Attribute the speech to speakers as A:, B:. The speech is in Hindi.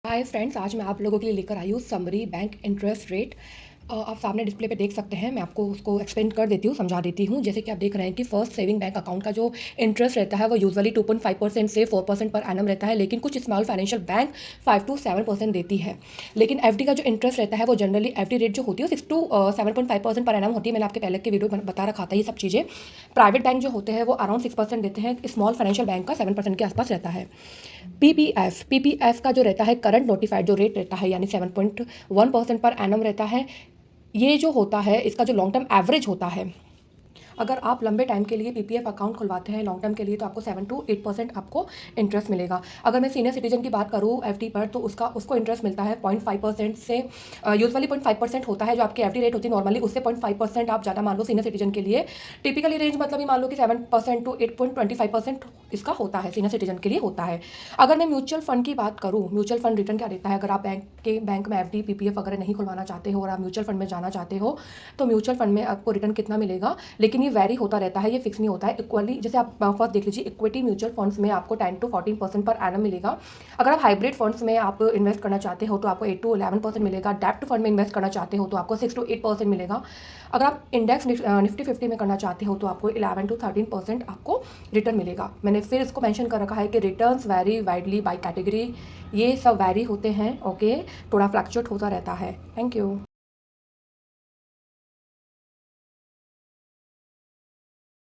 A: हाय फ्रेंड्स, आज मैं आप लोगों के लिए लेकर आई हूँ समरी बैंक इंटरेस्ट रेट। आप सामने डिस्प्ले पे देख सकते हैं। मैं आपको उसको एक्सप्लेन कर देती हूँ, समझा देती हूँ। जैसे कि आप देख रहे हैं कि फर्स्ट सेविंग बैंक अकाउंट का जो इंटरेस्ट रहता है वो यूजुअली 2.5% से 4% पर एनम रहता है, लेकिन कुछ स्मॉल फाइनेंशियल बैंक 5 to 7% देती है। लेकिन एफडी का जो इंटरेस्ट रहता है वो जनरली एफडी रेट जो होती है वो 6 to 7.5% पर एनम होती है। मैंने आपके पहले के वीडियो में बता रखा था ये सब चीज़ें। प्राइवेट बैंक जो होते हैं वो अराउंड 6% देते हैं, स्मॉल फाइनेंशियल बैंक का 7% के आसपास रहता है। पीपीएफ का जो रहता है करंट नोटिफाइड जो रेट रहता है यानी 7.1% पर एनम रहता है। ये जो होता है इसका जो लॉन्ग टर्म एवरेज होता है, अगर आप लंबे टाइम के लिए पीपीएफ अकाउंट खुलवाते हैं लॉन्ग टर्म के लिए तो आपको 7 to 8% आपको इंटरेस्ट मिलेगा। अगर मैं सीनियर सिटीजन की बात करूँ एफडी पर तो उसको इंटरेस्ट मिलता है 0.5% से। यूजुअली 0.5% होता है जो आपकी एफडी रेट होती है नॉर्मली, उससे 0.5% आप ज़्यादा मान लो सीनियर सिटीजन के लिए। टिपिकली रेंज मतलब ये मान लो कि 7% to 8.25% इसका होता है, सीनियर सिटीजन के लिए होता है। अगर मैं म्यूचुअल फंड की बात करूँ, म्यूचुअल फंड रिटर्न क्या देता है, अगर आप बैंक में एफडी पीपीएफ वगैरह नहीं खुलवाना चाहते हो और आप म्यूचुअल फंड में जाना चाहते हो तो म्यूचुअल फंड में आपको रिटर्न कितना मिलेगा, लेकिन ये वैरी होता रहता है, ये फिक्स नहीं होता है। इक्वली जैसे आप फर्स्ट देख लीजिए, इक्विटी म्यूचुअल फंड्स में आपको 10 to 14% पर एनम मिलेगा। अगर आप हाइब्रिड फंड्स में आप इन्वेस्ट करना चाहते हो तो आपको 8 to 11% मिलेगा। डेप्ट फंड में इन्वेस्ट करना चाहते हो तो आपको 6 to 8% मिलेगा। अगर आप इंडेक्स निफ्टी 50 में करना चाहते हो तो आपको 11 to 13% आपको रिटर्न मिलेगा। मैंने फिर इसको मेंशन कर रखा है कि returns very widely by category, ये सब वैरी होते हैं। ओके, थोड़ा फ्लक्चुएट होता रहता है। Thank you.